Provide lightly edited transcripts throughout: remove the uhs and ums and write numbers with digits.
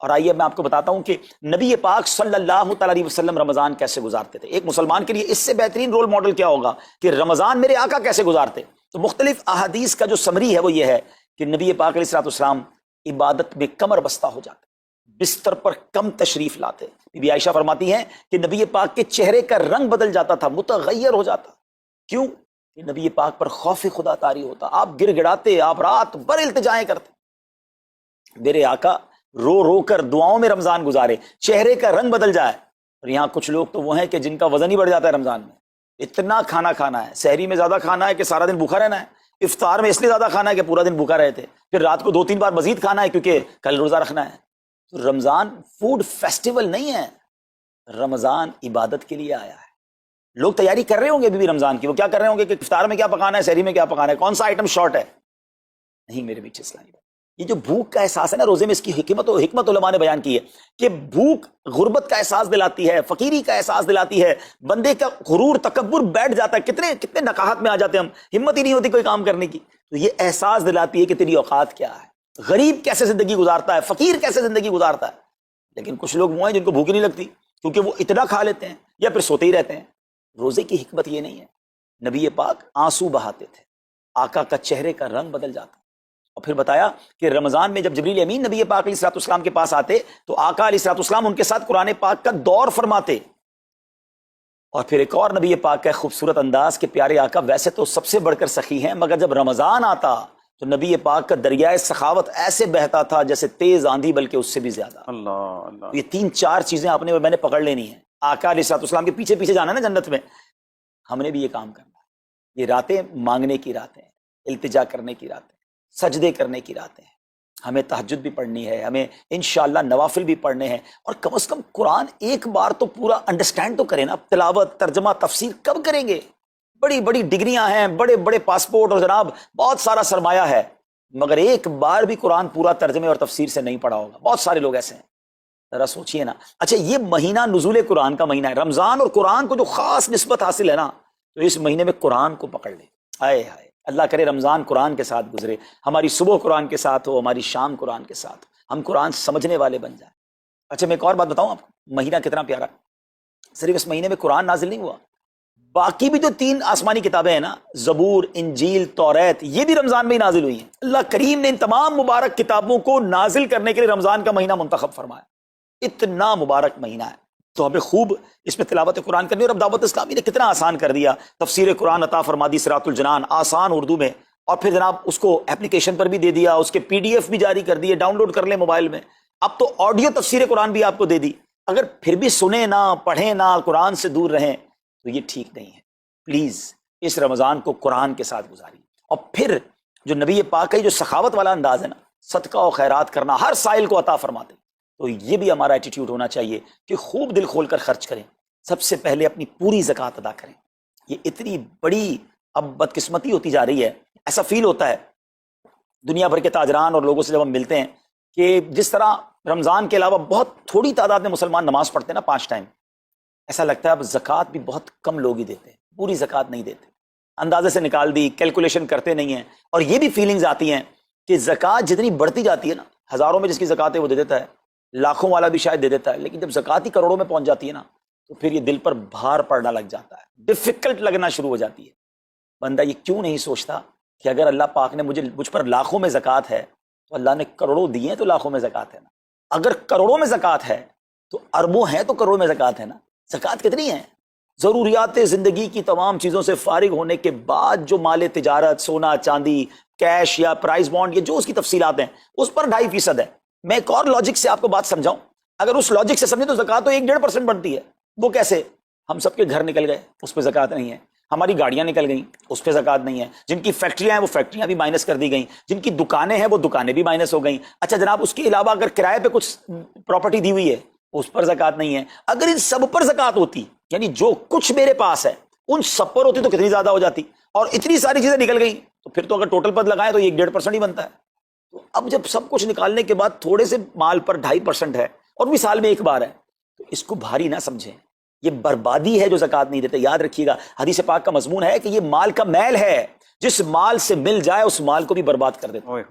اور آئیے میں آپ کو بتاتا ہوں کہ نبی پاک صلی اللہ تعالی علیہ وسلم رمضان کیسے گزارتے تھے. ایک مسلمان کے لیے اس سے بہترین رول ماڈل کیا ہوگا کہ رمضان میرے آقا کیسے گزارتے. تو مختلف احادیث کا جو سمری ہے وہ یہ ہے کہ نبی پاک علیہ الصلوۃ والسلام عبادت میں کمر بستہ ہو جاتے, بستر پر کم تشریف لاتے. بی بی عائشہ فرماتی ہیں کہ نبی پاک کے چہرے کا رنگ بدل جاتا تھا, متغیر ہو جاتا. کیوں؟ کہ نبی پاک پر خوف خدا طاری ہوتا. آپ گر گڑاتے, آپ رات بھر التجائیں کرتے. میرے آقا رو رو کر دعاؤں میں رمضان گزارے, چہرے کا رنگ بدل جائے. اور یہاں کچھ لوگ تو وہ ہیں کہ جن کا وزن ہی بڑھ جاتا ہے رمضان میں. اتنا کھانا کھانا ہے, سحری میں زیادہ کھانا ہے کہ سارا دن بھوکا رہنا ہے, افطار میں اس لیے زیادہ کھانا ہے کہ پورا دن بھوکا رہے تھے, پھر رات کو 2-3 بار مزید کھانا ہے کیونکہ کل روزہ رکھنا ہے. تو رمضان فوڈ فیسٹیول نہیں ہے, رمضان عبادت کے لیے آیا ہے. لوگ تیاری کر رہے ہوں گے بھی رمضان کی, وہ کیا کر رہے ہوں گے کہ افطار میں کیا پکانا ہے, سحری میں کیا پکانا ہے, کون سا آئٹم شارٹ ہے. نہیں میرے بیچ اسلامی بات, یہ جو بھوک کا احساس ہے نا روزے میں, اس کی حکمت علماء نے بیان کی ہے کہ بھوک غربت کا احساس دلاتی ہے, فقیری کا احساس دلاتی ہے, بندے کا غرور تکبر بیٹھ جاتا ہے. کتنے نقاہت میں آ جاتے ہیں ہم, ہمت ہی نہیں ہوتی کوئی کام کرنے کی. تو یہ احساس دلاتی ہے کہ تیری اوقات کیا ہے, غریب کیسے زندگی گزارتا ہے, فقیر کیسے زندگی گزارتا ہے. لیکن کچھ لوگ وہ ہیں جن کو بھوک ہی نہیں لگتی کیونکہ وہ اتنا کھا لیتے ہیں یا پھر سوتے ہی رہتے ہیں. روزے کی حکمت یہ نہیں ہے. نبی پاک آنسو بہاتے تھے, آقا کا چہرے کا رنگ بدل جاتا. اور پھر بتایا کہ رمضان میں جب جبریل امین نبی پاک علیہ الصلوۃ والسلام کے پاس آتے تو آقا علیہ الصلوۃ والسلام ان کے ساتھ قرآن پاک کا دور فرماتے. اور پھر ایک اور نبی پاک کا خوبصورت انداز کہ پیارے آقا ویسے تو سب سے بڑھ کر سخی ہیں, مگر جب رمضان آتا تو نبی پاک کا دریائے سخاوت ایسے بہتا تھا جیسے تیز آندھی, بلکہ اس سے بھی زیادہ. اللہ. یہ 3-4 چیزیں آپ نے میں نے پکڑ لینی ہیں. آقا علیہ الصلوۃ والسلام کے پیچھے پیچھے جانا ہے نا جنت میں, ہم نے بھی یہ کام کرنا ہے. یہ راتیں مانگنے کی راتیں, التجا کرنے کی راتیں, سجدے کرنے کی راتیں ہیں. ہمیں تہجد بھی پڑھنی ہے, ہمیں انشاءاللہ نوافل بھی پڑھنے ہیں, اور کم از کم قرآن ایک بار تو پورا انڈرسٹینڈ تو کریں نا. تلاوت, ترجمہ, تفسیر کب کریں گے؟ بڑی بڑی ڈگریاں ہیں, بڑے بڑے پاسپورٹ اور جناب بہت سارا سرمایہ ہے, مگر ایک بار بھی قرآن پورا ترجمے اور تفسیر سے نہیں پڑھا ہوگا. بہت سارے لوگ ایسے ہیں. ذرا سوچئے نا. اچھا یہ مہینہ نزول قرآن کا مہینہ ہے, رمضان اور قرآن کو جو خاص نسبت حاصل ہے نا, تو اس مہینے میں قرآن کو پکڑ لیں. آئے ہائے, اللہ کرے رمضان قرآن کے ساتھ گزرے, ہماری صبح قرآن کے ساتھ ہو, ہماری شام قرآن کے ساتھ, ہم قرآن سمجھنے والے بن جائیں. اچھا میں ایک اور بات بتاؤں آپ کو, مہینہ کتنا پیارا. صرف اس مہینے میں قرآن نازل نہیں ہوا, باقی بھی جو 3 آسمانی کتابیں ہیں نا, زبور, انجیل, توریت, یہ بھی رمضان میں ہی نازل ہوئی ہیں. اللہ کریم نے ان تمام مبارک کتابوں کو نازل کرنے کے لیے رمضان کا مہینہ منتخب فرمایا. اتنا مبارک مہینہ ہے, تو ہمیں خوب اس میں تلاوت قرآن کرنی. اور اب دعوت اسلامی نے کتنا آسان کر دیا, تفسیر قرآن عطا فرما دی صراط الجنان آسان اردو میں, اور پھر جناب اس کو اپلیکیشن پر بھی دے دیا, اس کے PDF بھی جاری کر دیے, ڈاؤن لوڈ کر لیں موبائل میں. اب تو آڈیو تفسیر قرآن بھی آپ کو دے دی. اگر پھر بھی سنیں نہ, پڑھیں نہ, قرآن سے دور رہیں, تو یہ ٹھیک نہیں ہے. پلیز اس رمضان کو قرآن کے ساتھ گزاری. اور پھر جو نبی پاک کا جو سخاوت والا انداز ہے نا, صدقہ و خیرات کرنا, ہر سائل کو عطا فرماتے, تو یہ بھی ہمارا ایٹیٹیوڈ ہونا چاہیے کہ خوب دل کھول کر خرچ کریں. سب سے پہلے اپنی پوری زکوٰۃ ادا کریں. یہ اتنی بڑی اب بدقسمتی ہوتی جا رہی ہے. ایسا فیل ہوتا ہے دنیا بھر کے تاجران اور لوگوں سے جب ہم ملتے ہیں کہ جس طرح رمضان کے علاوہ بہت تھوڑی تعداد میں مسلمان نماز پڑھتے ہیں نا 5 ٹائم, ایسا لگتا ہے اب زکوٰۃ بھی بہت کم لوگ ہی دیتے ہیں, پوری زکوٰۃ نہیں دیتے, اندازے سے نکال دی, کیلکولیشن کرتے نہیں ہیں. اور یہ بھی فیلنگز آتی ہیں کہ زکوٰۃ جتنی بڑھتی جاتی ہے نا, ہزاروں میں جس کی زکوٰۃ ہے وہ دے دیتا ہے, لاکھوں والا بھی شاید دے دیتا ہے, لیکن جب زکوٰۃ ہی کروڑوں میں پہنچ جاتی ہے نا, تو پھر یہ دل پر بھار پڑنا لگ جاتا ہے, ڈیفیکلٹ لگنا شروع ہو جاتی ہے. بندہ یہ کیوں نہیں سوچتا کہ اگر اللہ پاک نے مجھ پر لاکھوں میں زکوٰۃ ہے تو اللہ نے کروڑوں دیے ہیں, تو لاکھوں میں زکوٰۃ ہے نا. اگر کروڑوں میں زکوٰۃ ہے تو اربوں ہیں تو کروڑوں میں زکوٰۃ ہے نا. زکوٰۃ کتنی ہے؟ ضروریات زندگی کی تمام چیزوں سے فارغ ہونے کے بعد جو مال تجارت, سونا چاندی, کیش یا پرائز بانڈ, یہ جو اس کی تفصیلات ہیں, اس پر 2.5% ہے. میں ایک اور لاجک سے آپ کو بات سمجھاؤں, اگر اس لاجک سے سمجھیں تو زکوٰۃ تو 1-1.5% بنتی ہے. وہ کیسے؟ ہم سب کے گھر نکل گئے, اس پہ زکوٰۃ نہیں ہے. ہماری گاڑیاں نکل گئیں, اس پہ زکوٰۃ نہیں ہے. جن کی فیکٹریاں ہیں وہ فیکٹریاں بھی مائنس کر دی گئیں, جن کی دکانیں ہیں وہ دکانیں بھی مائنس ہو گئیں. اچھا جناب, اس کے علاوہ اگر کرائے پہ کچھ پراپرٹی دی ہوئی ہے اس پر زکوٰۃ نہیں ہے. اگر ان سب پر زکوٰۃ ہوتی, یعنی جو کچھ میرے پاس ہے ان سب پر ہوتی, تو کتنی زیادہ ہو جاتی. اور اتنی ساری چیزیں نکل گئیں, تو پھر تو اگر ٹوٹل پر لگائیں تو 1-1.5% ہی بنتا ہے. تو اب جب سب کچھ نکالنے کے بعد تھوڑے سے مال پر 2.5% ہے, اور بھی سال میں ایک بار ہے, تو اس کو بھاری نہ سمجھیں. یہ بربادی ہے جو زکوٰۃ نہیں دیتے. یاد رکھیے گا, حدیث پاک کا مضمون ہے کہ یہ مال کا میل ہے, جس مال سے مل جائے اس مال کو بھی برباد کر دیتا ہے.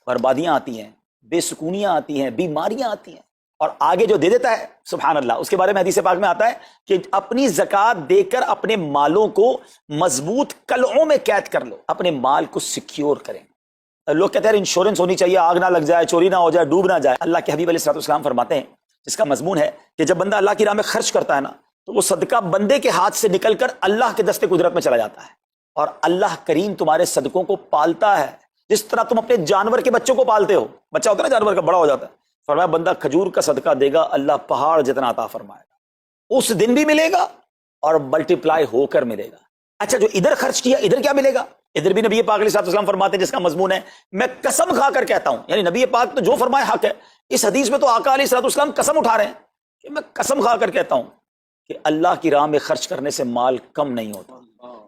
بربادیاں آتی ہیں, بے سکونیاں آتی ہیں، بیماریاں آتی ہیں، اور آگے جو دے دیتا ہے سبحان اللہ، اس کے بارے میں حدیث پاک میں آتا ہے کہ اپنی زکوٰۃ دے کر اپنے مالوں کو مضبوط قلعوں میں قید کر لو، اپنے مال کو سیکیور کریں۔ لوگ کہتے ہیں انشورنس ہونی چاہیے، آگ نہ لگ جائے، چوری نہ ہو جائے، ڈوب نہ جائے۔ اللہ کے حبیب علیہ الصلوۃ والسلام فرماتے ہیں، جس کا مضمون ہے کہ جب بندہ اللہ کی راہ میں خرچ کرتا ہے نا تو وہ صدقہ بندے کے ہاتھ سے نکل کر اللہ کے دستے قدرت میں چلا جاتا ہے، اور اللہ کریم تمہارے صدقوں کو پالتا ہے جس طرح تم اپنے جانور کے بچوں کو پالتے ہو۔ بچہ ہوتا ہے نا جانور کا، بڑا ہو جاتا ہے، فرمایا بندہ کھجور کا صدقہ دے گا اللہ پہاڑ جتنا عطا فرمائے گا، اس دن بھی ملے گا اور ملٹیپلائی ہو کر ملے گا۔ اچھا، جو ادھر خرچ کیا ادھر کیا ملے گا؟ ادھر بھی نبی پاک علیہ الصلوۃ والسلام فرماتے ہیں، جس کا مضمون ہے میں قسم کھا کر کہتا ہوں، یعنی نبی پاک تو جو فرمائے حق ہے۔ اس حدیث میں تو آقا علیہ الصلوۃ والسلام قسم اٹھا رہے ہیں کہ میں قسم کھا کر کہتا ہوں کہ اللہ کی راہ میں خرچ کرنے سے مال کم نہیں ہوتا،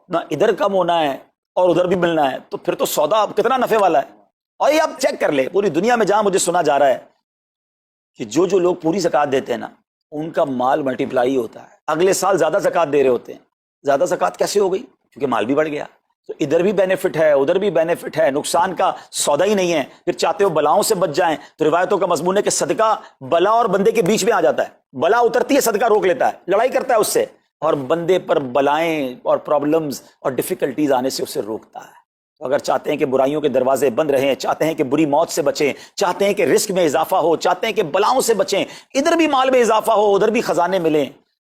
نہ ادھر کم ہونا ہے اور ادھر بھی ملنا ہے، تو پھر تو سودا کتنا نفع والا ہے۔ اور یہ آپ چیک کر لیں، پوری دنیا میں جہاں مجھے سنا جا رہا ہے کہ جو لوگ پوری زکوٰۃ دیتے ہیں نا ان کا مال ملٹیپلائی ہوتا ہے، اگلے سال زیادہ زکوٰۃ دے رہے ہوتے ہیں۔ زیادہ زکوٰۃ کیسے ہو گئی؟ کیونکہ مال بھی بڑھ گیا، تو ادھر بھی بینیفٹ ہے ادھر بھی بینیفٹ ہے، نقصان کا سودا ہی نہیں ہے۔ پھر چاہتے ہو بلاؤں سے بچ جائیں تو روایتوں کا مضمون ہے کہ صدقہ بلا اور بندے کے بیچ میں آ جاتا ہے، بلا اترتی ہے صدقہ روک لیتا ہے، لڑائی کرتا ہے اس سے، اور بندے پر بلائیں اور پرابلمز اور ڈیفیکلٹیز آنے سے اسے روکتا ہے۔ تو اگر چاہتے ہیں کہ برائیوں کے دروازے بند رہیں، چاہتے ہیں کہ بری موت سے بچیں، چاہتے ہیں کہ رزق میں اضافہ ہو، چاہتے ہیں کہ بلاؤں سے بچیں، ادھر بھی مال میں اضافہ ہو ادھر بھی خزانے ملیں،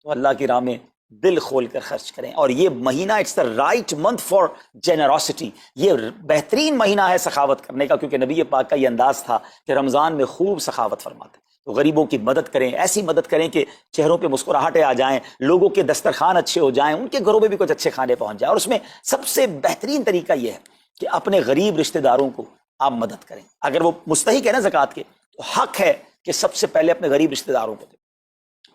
تو اللہ کی راہ میں دل کھول کر خرچ کریں۔ اور یہ مہینہ it's the right month for generosity, یہ بہترین مہینہ ہے سخاوت کرنے کا، کیونکہ نبی پاک کا یہ انداز تھا کہ رمضان میں خوب سخاوت فرماتے۔ تو غریبوں کی مدد کریں، ایسی مدد کریں کہ چہروں پہ مسکراہٹیں آ جائیں، لوگوں کے دسترخوان اچھے ہو جائیں، ان کے گھروں میں بھی کچھ اچھے کھانے پہنچ جائیں۔ اور اس میں سب سے بہترین طریقہ یہ ہے کہ اپنے غریب رشتہ داروں کو آپ مدد کریں۔ اگر وہ مستحق ہے نا زکوٰۃ کے تو حق ہے کہ سب سے پہلے اپنے غریب رشتہ داروں کو دیں،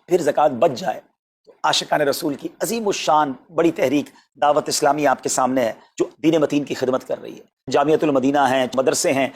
پھر زکوٰۃ بچ جائے تو عاشقان رسول کی عظیم الشان بڑی تحریک دعوت اسلامی آپ کے سامنے ہے، جو دین متین کی خدمت کر رہی ہے۔ جامعۃ المدینہ ہیں، مدرسے ہیں،